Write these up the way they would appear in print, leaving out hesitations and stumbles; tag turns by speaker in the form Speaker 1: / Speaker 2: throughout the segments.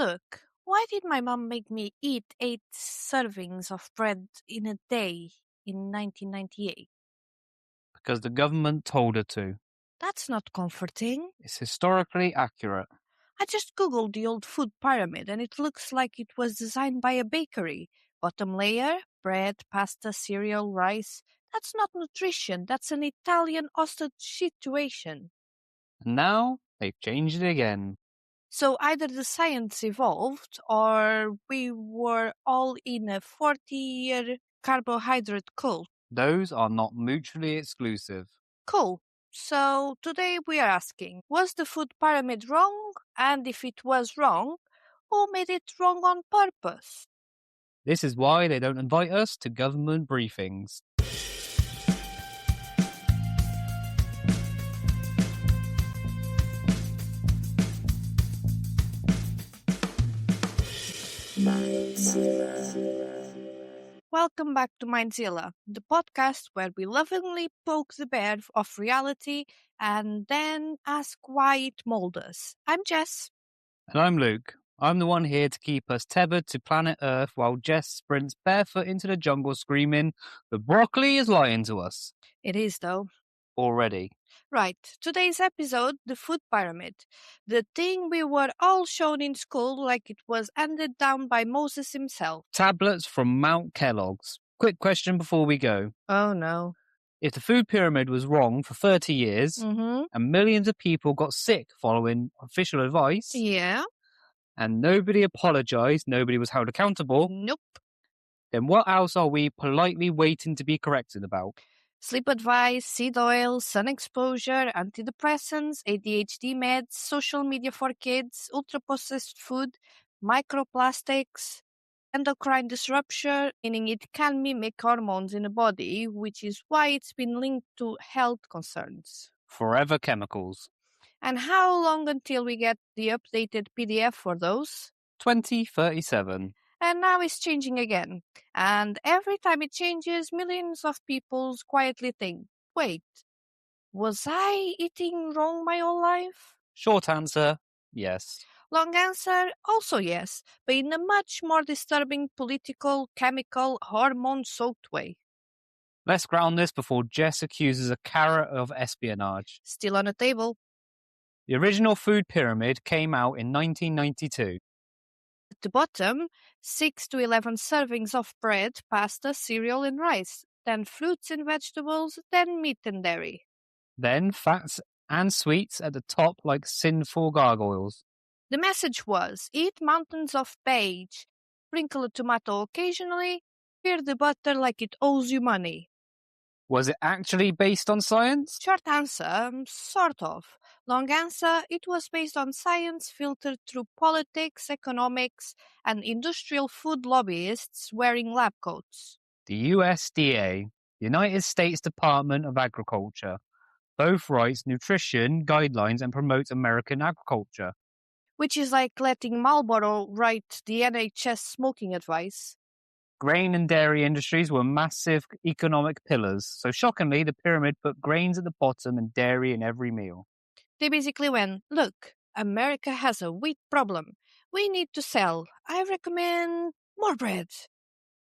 Speaker 1: Look, why did my mom make me eat 8 servings of bread in a day in 1998?
Speaker 2: Because the government told her to.
Speaker 1: That's not comforting.
Speaker 2: It's historically accurate.
Speaker 1: I just googled the old food pyramid and it looks like it was designed by a bakery. Bottom layer, bread, pasta, cereal, rice. That's not nutrition, that's an Italian hostage situation.
Speaker 2: And now they've changed it again.
Speaker 1: So either the science evolved or we were all in a 40-year carbohydrate cult.
Speaker 2: Those are not mutually exclusive.
Speaker 1: Cool. So today we are asking, was the food pyramid wrong? And if it was wrong, who made it wrong on purpose?
Speaker 2: This is why they don't invite us to government briefings.
Speaker 1: Welcome back to Mindzilla, the podcast where we lovingly poke the bear of reality and then ask why it mold us. I'm Jess.
Speaker 2: And I'm Luke. I'm the one here to keep us tethered to planet Earth while Jess sprints barefoot into the jungle screaming, "The broccoli is lying to us."
Speaker 1: It is, though.
Speaker 2: Already.
Speaker 1: Right, today's episode, the food pyramid. The thing we were all shown in school like it was handed down by Moses himself.
Speaker 2: Tablets from Mount Kellogg's. Quick question before we go.
Speaker 1: Oh no.
Speaker 2: If the food pyramid was wrong for 30 years and millions of people got sick following official advice
Speaker 1: Yeah.
Speaker 2: and nobody apologized, nobody was held accountable,
Speaker 1: Nope.
Speaker 2: then what else are we politely waiting to be corrected about?
Speaker 1: Sleep advice, seed oil, sun exposure, antidepressants, ADHD meds, social media for kids, ultra-processed food, microplastics, endocrine disruption, meaning it can mimic hormones in the body, which is why it's been linked to health concerns.
Speaker 2: Forever chemicals.
Speaker 1: And how long until we get the updated PDF for those?
Speaker 2: 2037.
Speaker 1: And now it's changing again. And every time it changes, millions of people quietly think, wait, was I eating wrong my whole life?
Speaker 2: Short answer, yes.
Speaker 1: Long answer, also yes, but in a much more disturbing political, chemical, hormone-soaked way.
Speaker 2: Let's ground this before Jess accuses a carrot of espionage.
Speaker 1: Still on the table.
Speaker 2: The original food pyramid came out in 1992.
Speaker 1: At the bottom, 6 to 11 servings of bread, pasta, cereal, and rice. Then fruits and vegetables, then meat and dairy.
Speaker 2: Then fats and sweets at the top like sinful gargoyles.
Speaker 1: The message was, eat mountains of beige, sprinkle a tomato occasionally, fear the butter like it owes you money.
Speaker 2: Was it actually based on science?
Speaker 1: Short answer, sort of. Long answer, it was based on science filtered through politics, economics, and industrial food lobbyists wearing lab coats.
Speaker 2: The USDA, United States Department of Agriculture, both writes nutrition guidelines and promotes American agriculture.
Speaker 1: Which is like letting Marlboro write the NHS smoking advice.
Speaker 2: Grain and dairy industries were massive economic pillars, so shockingly the pyramid put grains at the bottom and dairy in every meal.
Speaker 1: They basically went, look, America has a wheat problem. We need to sell. I recommend more bread.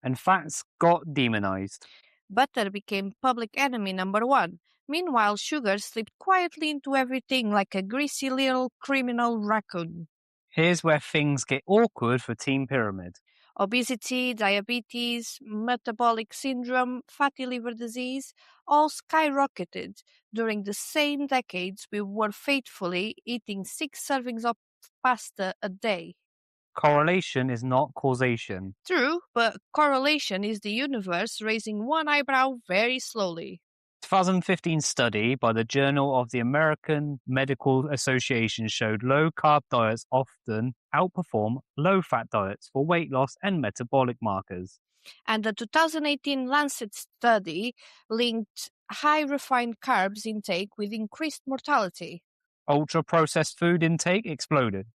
Speaker 2: And fats got demonized.
Speaker 1: Butter became public enemy number one. Meanwhile, sugar slipped quietly into everything like a greasy little criminal raccoon.
Speaker 2: Here's where things get awkward for Team Pyramid.
Speaker 1: Obesity, diabetes, metabolic syndrome, fatty liver disease all skyrocketed during the same decades we were faithfully eating 6 servings of pasta a day.
Speaker 2: Correlation is not causation.
Speaker 1: True, but correlation is the universe raising one eyebrow very slowly.
Speaker 2: 2015 study by the Journal of the American Medical Association showed low-carb diets often outperform low-fat diets for weight loss and metabolic markers.
Speaker 1: And the 2018 Lancet study linked high refined carbs intake with increased mortality.
Speaker 2: Ultra-processed food intake exploded.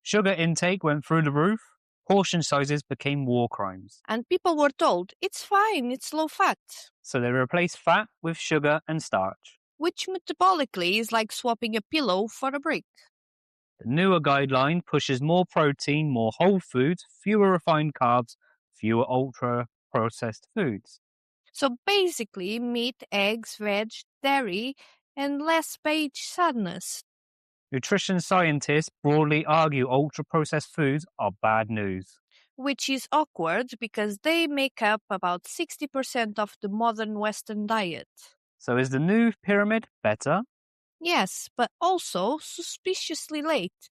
Speaker 2: Sugar intake went through the roof. Portion sizes became war crimes.
Speaker 1: And people were told, it's fine, it's low fat.
Speaker 2: So they replaced fat with sugar and starch.
Speaker 1: Which metabolically is like swapping a pillow for a brick.
Speaker 2: The newer guideline pushes more protein, more whole foods, fewer refined carbs, fewer ultra processed foods.
Speaker 1: So basically, meat, eggs, veg, dairy, and less beige sadness.
Speaker 2: Nutrition scientists broadly argue ultra processed foods are bad news.
Speaker 1: Which is awkward because they make up about 60% of the modern Western diet.
Speaker 2: So is the new pyramid better?
Speaker 1: Yes, but also suspiciously late.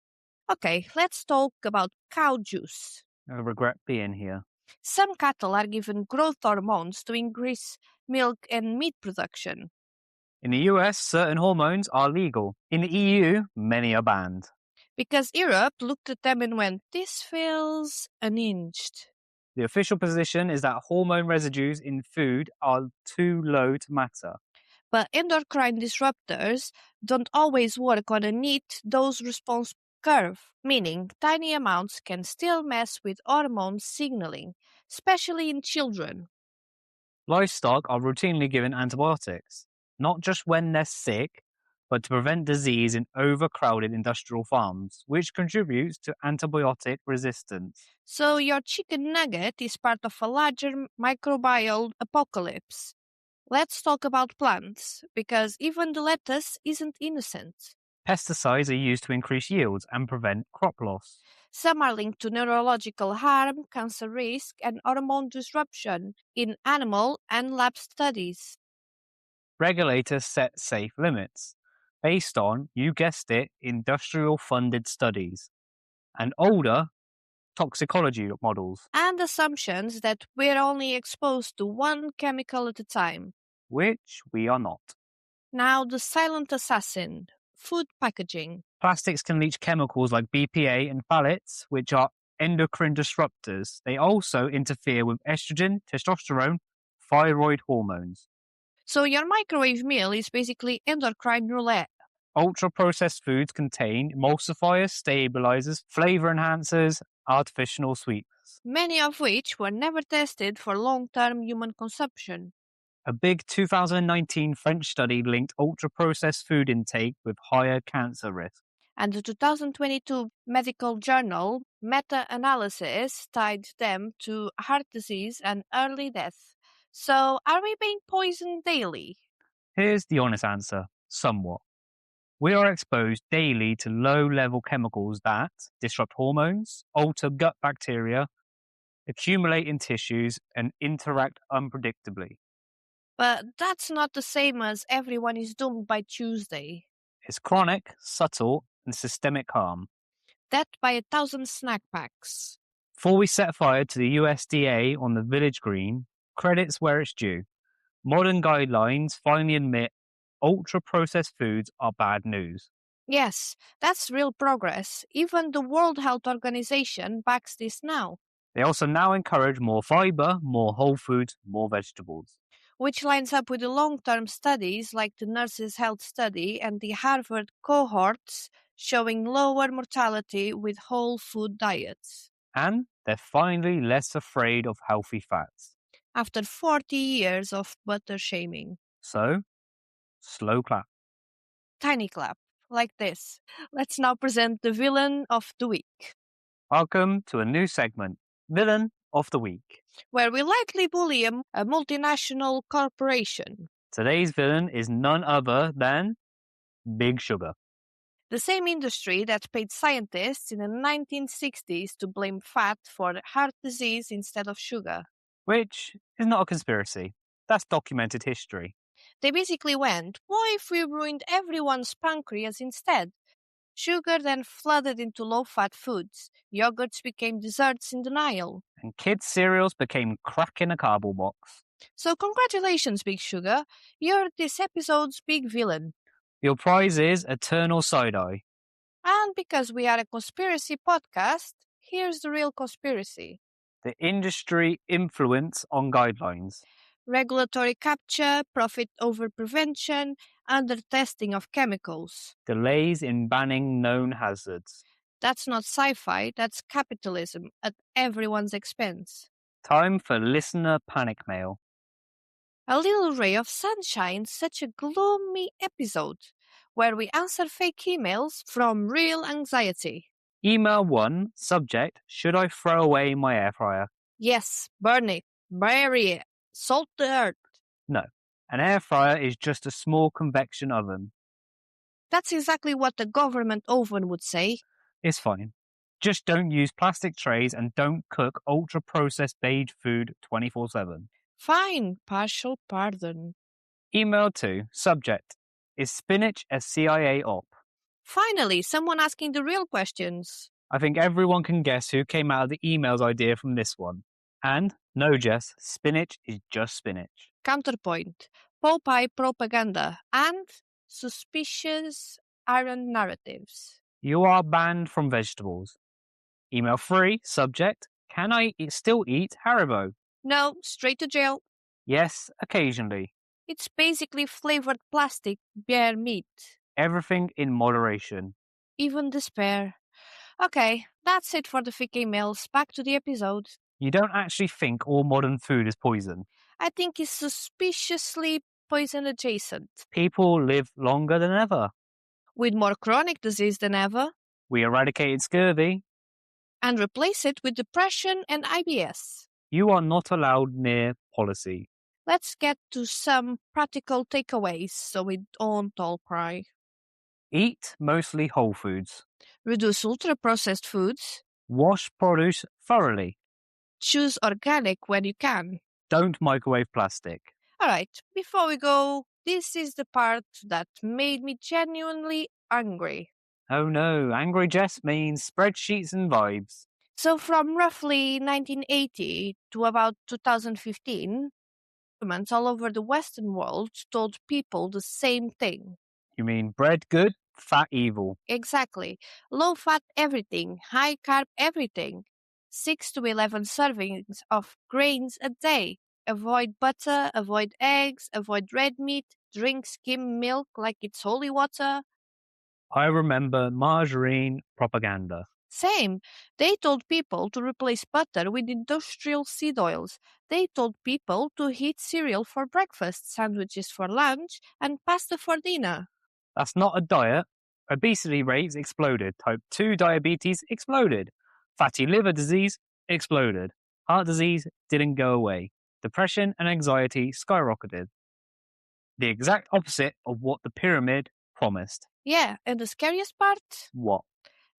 Speaker 1: Okay, let's talk about cow juice.
Speaker 2: I regret being here.
Speaker 1: Some cattle are given growth hormones to increase milk and meat production.
Speaker 2: In the US, certain hormones are legal. In the EU, many are banned.
Speaker 1: Because Europe looked at them and went, this feels unhinged.
Speaker 2: The official position is that hormone residues in food are too low to matter.
Speaker 1: But endocrine disruptors don't always work on a neat dose response curve, meaning tiny amounts can still mess with hormone signaling, especially in children.
Speaker 2: Livestock are routinely given antibiotics, not just when they're sick, but to prevent disease in overcrowded industrial farms, which contributes to antibiotic resistance.
Speaker 1: So your chicken nugget is part of a larger microbial apocalypse. Let's talk about plants, because even the lettuce isn't innocent.
Speaker 2: Pesticides are used to increase yields and prevent crop loss.
Speaker 1: Some are linked to neurological harm, cancer risk, and hormone disruption in animal and lab studies.
Speaker 2: Regulators set safe limits based on, you guessed it, industrial funded studies and older toxicology models,
Speaker 1: And assumptions that we're only exposed to one chemical at a time.
Speaker 2: which we are not.
Speaker 1: Now, the silent assassin food packaging.
Speaker 2: Plastics can leach chemicals like BPA and phthalates, which are endocrine disruptors. They also interfere with estrogen, testosterone, thyroid hormones.
Speaker 1: So, your microwave meal is basically endocrine roulette.
Speaker 2: Ultra processed foods contain emulsifiers, stabilizers, flavor enhancers, artificial sweeteners.
Speaker 1: Many of which were never tested for long term human consumption.
Speaker 2: A big 2019 French study linked ultra processed food intake with higher cancer risk.
Speaker 1: And the 2022 medical journal meta analysis tied them to heart disease and early death. So, are we being poisoned daily?
Speaker 2: Here's the honest answer somewhat. We are exposed daily to low level chemicals that disrupt hormones, alter gut bacteria, accumulate in tissues, and interact unpredictably.
Speaker 1: But that's not the same as everyone is doomed by Tuesday.
Speaker 2: It's chronic, subtle, and systemic harm.
Speaker 1: Death by 1,000 snack packs.
Speaker 2: Before we set fire to the USDA on the village green, credits where it's due. Modern guidelines finally admit ultra processed foods are bad news.
Speaker 1: Yes, that's real progress. Even the World Health Organization backs this now,
Speaker 2: They also now encourage more fiber, more whole foods, more vegetables.
Speaker 1: which lines up with the long term studies like the Nurses' Health Study and the Harvard cohorts showing lower mortality with whole food diets.
Speaker 2: And they're finally less afraid of healthy fats.
Speaker 1: After 40 years of butter shaming.
Speaker 2: So, slow clap.
Speaker 1: Tiny clap, like this. Let's now present the villain of the week,
Speaker 2: Welcome to a new segment, Villain of the Week.
Speaker 1: where we lightly bully a multinational corporation.
Speaker 2: Today's villain is none other than Big Sugar.
Speaker 1: The same industry that paid scientists in the 1960s to blame fat for heart disease instead of sugar.
Speaker 2: Which is not a conspiracy. That's documented history.
Speaker 1: They basically went, what if we ruined everyone's pancreas instead? Sugar then flooded into low fat foods. Yogurts became desserts in denial.
Speaker 2: And kids' cereals became crack in a cardboard box.
Speaker 1: So, congratulations, Big Sugar. You're this episode's big villain.
Speaker 2: Your prize is eternal side-eye.
Speaker 1: And because we are a conspiracy podcast, here's the real conspiracy.
Speaker 2: The industry influence on guidelines.
Speaker 1: Regulatory capture, profit over prevention, under testing of chemicals.
Speaker 2: Delays in banning known hazards.
Speaker 1: That's not sci fi, that's capitalism at everyone's expense.
Speaker 2: Time for listener panic mail.
Speaker 1: A little ray of sunshine, such a gloomy episode. where we answer fake emails from real anxiety.
Speaker 2: Email 1, subject, should I throw away my air fryer?
Speaker 1: Yes, burn it, bury it, salt the earth.
Speaker 2: No. An air fryer is just a small convection oven.
Speaker 1: That's exactly what the government oven would say.
Speaker 2: It's fine. Just don't use plastic trays and don't cook ultra processed beige food 24/7.
Speaker 1: Fine, partial pardon.
Speaker 2: Email 2, subject, is spinach a CIA op?
Speaker 1: Finally, someone asking the real questions.
Speaker 2: I think everyone can guess who came out of the emails idea from this one. And, no Jess, spinach is just spinach.
Speaker 1: Counterpoint, Popeye propaganda, and suspicious iron narratives.
Speaker 2: You are banned from vegetables. Email 3, subject, can I still eat Haribo?
Speaker 1: No, straight to jail.
Speaker 2: Yes, occasionally.
Speaker 1: It's basically flavored plastic bear meat.
Speaker 2: Everything in moderation.
Speaker 1: Even despair. Okay, that's it for the fake emails. Back to the episode.
Speaker 2: You don't actually think all modern food is poison.
Speaker 1: I think it's suspiciously poison adjacent,
Speaker 2: People live longer than ever.
Speaker 1: with more chronic disease than ever,
Speaker 2: We eradicated scurvy.
Speaker 1: and replace it with depression and IBS.
Speaker 2: You are not allowed near policy.
Speaker 1: Let's get to some practical takeaways so we don't all cry.
Speaker 2: Eat mostly whole foods.
Speaker 1: Reduce ultra processed foods.
Speaker 2: Wash produce thoroughly.
Speaker 1: Choose organic when you can.
Speaker 2: Don't microwave plastic.
Speaker 1: Alright, before we go, this is the part that made me genuinely angry.
Speaker 2: Oh no, Angry Jess means spreadsheets and vibes.
Speaker 1: So, from roughly 1980 to about 2015, governments all over the Western world told people the same thing.
Speaker 2: You mean bread good, fat evil.
Speaker 1: Exactly. Low fat everything, high carb everything. 6 to 11 servings of grains a day. Avoid butter, avoid eggs, avoid red meat, drink skim milk like it's holy water.
Speaker 2: I remember margarine propaganda.
Speaker 1: Same. They told people to replace butter with industrial seed oils. They told people to eat cereal for breakfast, sandwiches for lunch, and pasta for dinner.
Speaker 2: That's not a diet. Obesity rates exploded. Type 2 diabetes exploded. Fatty liver disease exploded. Heart disease didn't go away. Depression and anxiety skyrocketed. The exact opposite of what the pyramid promised.
Speaker 1: Yeah, and the scariest part?
Speaker 2: What?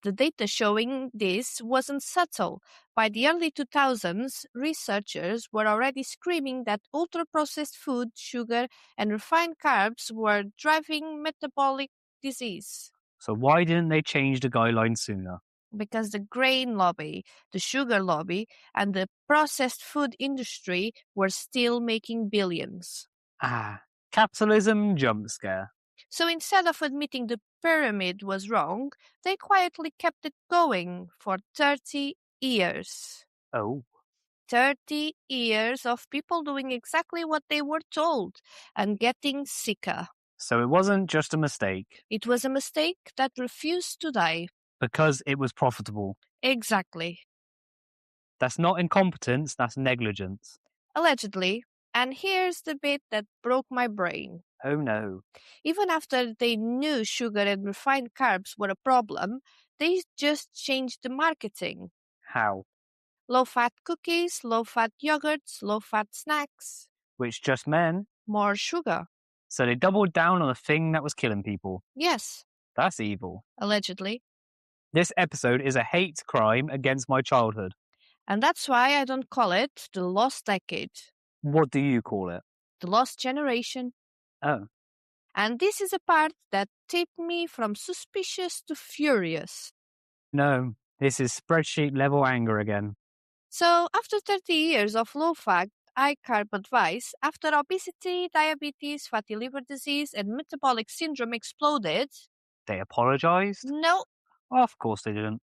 Speaker 1: The data showing this wasn't subtle. By the early 2000s, researchers were already screaming that ultra-processed food, sugar, and refined carbs were driving metabolic disease.
Speaker 2: So why didn't they change the guidelines sooner?
Speaker 1: Because the grain lobby, the sugar lobby, and the processed food industry were still making billions.
Speaker 2: Capitalism jump scare.
Speaker 1: So instead of admitting the pyramid was wrong, they quietly kept it going for 30 years.
Speaker 2: Oh,
Speaker 1: 30 years of people doing exactly what they were told and getting sicker.
Speaker 2: so it wasn't just a mistake.
Speaker 1: It was a mistake that refused to die.
Speaker 2: Because it was profitable.
Speaker 1: Exactly.
Speaker 2: That's not incompetence, that's negligence.
Speaker 1: Allegedly. And here's the bit that broke my brain.
Speaker 2: Oh no.
Speaker 1: Even after they knew sugar and refined carbs were a problem, they just changed the marketing.
Speaker 2: How?
Speaker 1: Low-fat cookies, low-fat yogurts, low-fat snacks,
Speaker 2: Which just meant.
Speaker 1: more sugar.
Speaker 2: So they doubled down on a thing that was killing people.
Speaker 1: Yes,
Speaker 2: That's evil.
Speaker 1: allegedly.
Speaker 2: This episode is a hate crime against my childhood.
Speaker 1: And that's why I don't call it the lost decade,
Speaker 2: What do you call it?
Speaker 1: the lost generation.
Speaker 2: Oh,
Speaker 1: And this is a part that tipped me from suspicious to furious.
Speaker 2: no. This is spreadsheet level anger again.
Speaker 1: So, after 30 years of low-fat, high-carb advice, after obesity, diabetes, fatty liver disease, and metabolic syndrome exploded,
Speaker 2: They apologized?
Speaker 1: no,
Speaker 2: Of course they didn't.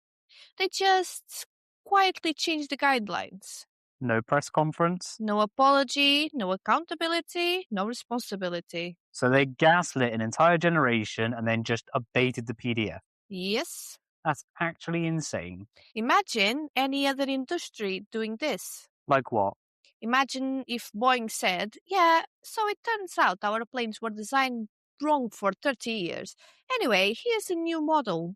Speaker 1: they just quietly changed the guidelines.
Speaker 2: No press conference.
Speaker 1: No apology, no accountability, no responsibility.
Speaker 2: So they gaslit an entire generation and then just updated the PDF.
Speaker 1: Yes.
Speaker 2: That's actually insane.
Speaker 1: Imagine any other industry doing this.
Speaker 2: Like what?
Speaker 1: Imagine if Boeing said, yeah, so it turns out our planes were designed wrong for 30 years. Anyway, here's a new model.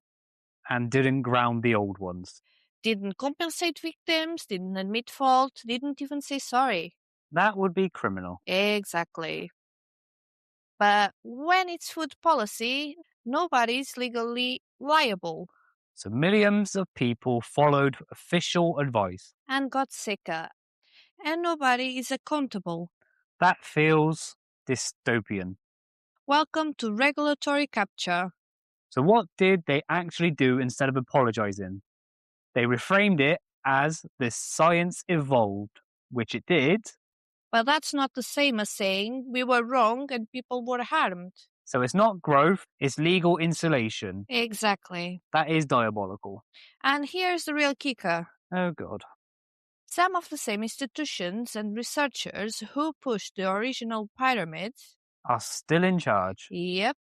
Speaker 2: And didn't ground the old ones.
Speaker 1: Didn't compensate victims, didn't admit fault, didn't even say sorry.
Speaker 2: That would be criminal.
Speaker 1: Exactly. But when it's food policy, nobody's legally liable
Speaker 2: So millions of people followed official advice.
Speaker 1: and got sicker, and nobody is accountable.
Speaker 2: That feels dystopian.
Speaker 1: Welcome to regulatory capture.
Speaker 2: So what did they actually do instead of apologizing? They reframed it as the science evolved, which it did.
Speaker 1: But that's not the same as saying we were wrong and people were harmed.
Speaker 2: So it's not growth, it's legal insulation.
Speaker 1: Exactly.
Speaker 2: That is diabolical.
Speaker 1: And here's the real kicker.
Speaker 2: Oh, God.
Speaker 1: Some of the same institutions and researchers who pushed the original pyramids,
Speaker 2: Are still in charge.
Speaker 1: yep,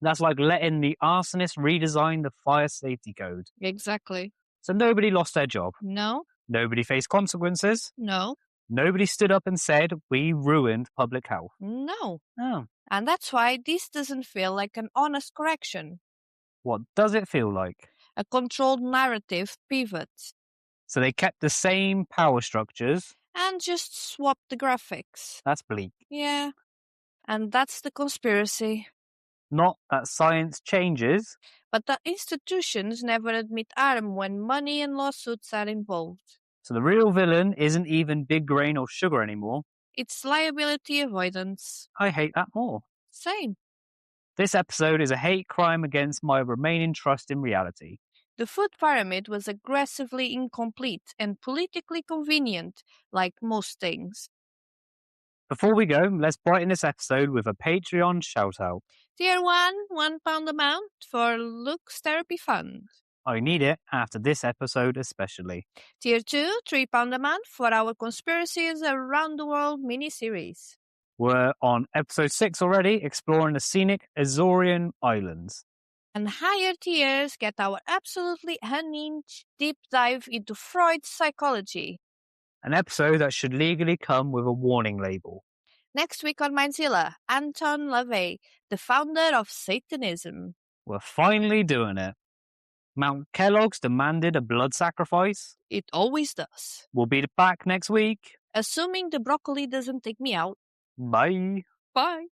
Speaker 2: That's like letting the arsonist redesign the fire safety code.
Speaker 1: exactly.
Speaker 2: So nobody lost their job.
Speaker 1: No,
Speaker 2: Nobody faced consequences.
Speaker 1: no,
Speaker 2: Nobody stood up and said, we ruined public health.
Speaker 1: no.
Speaker 2: Oh,
Speaker 1: And that's why this doesn't feel like an honest correction,
Speaker 2: what does it feel like?
Speaker 1: a controlled narrative pivot,
Speaker 2: So they kept the same power structures.
Speaker 1: and just swapped the graphics.
Speaker 2: That's bleak.
Speaker 1: Yeah. And that's the conspiracy.
Speaker 2: Not that science changes.
Speaker 1: But the institutions never admit harm when money and lawsuits are involved.
Speaker 2: So the real villain isn't even big grain or sugar anymore.
Speaker 1: It's liability avoidance.
Speaker 2: I hate that more.
Speaker 1: Same.
Speaker 2: This episode is a hate crime against my remaining trust in reality.
Speaker 1: The food pyramid was aggressively incomplete and politically convenient, like most things.
Speaker 2: Before we go, let's brighten this episode with a Patreon shout out.
Speaker 1: Tier 1, £1 amount for Lux Therapy Fund.
Speaker 2: I need it after this episode especially.
Speaker 1: Tier 2, £3 a month for our Conspiracies Around the World mini-series.
Speaker 2: We're on episode 6 already, exploring the scenic Azorian Islands.
Speaker 1: And higher tiers get our absolutely unhinged deep dive into Freud's psychology.
Speaker 2: An episode that should legally come with a warning label.
Speaker 1: Next week on Mindzilla, Anton LaVey, the founder of Satanism.
Speaker 2: We're finally doing it. Mount Kellogg's demanded a blood sacrifice.
Speaker 1: It always does.
Speaker 2: We'll be back next week.
Speaker 1: Assuming the broccoli doesn't take me out.
Speaker 2: Bye.
Speaker 1: Bye.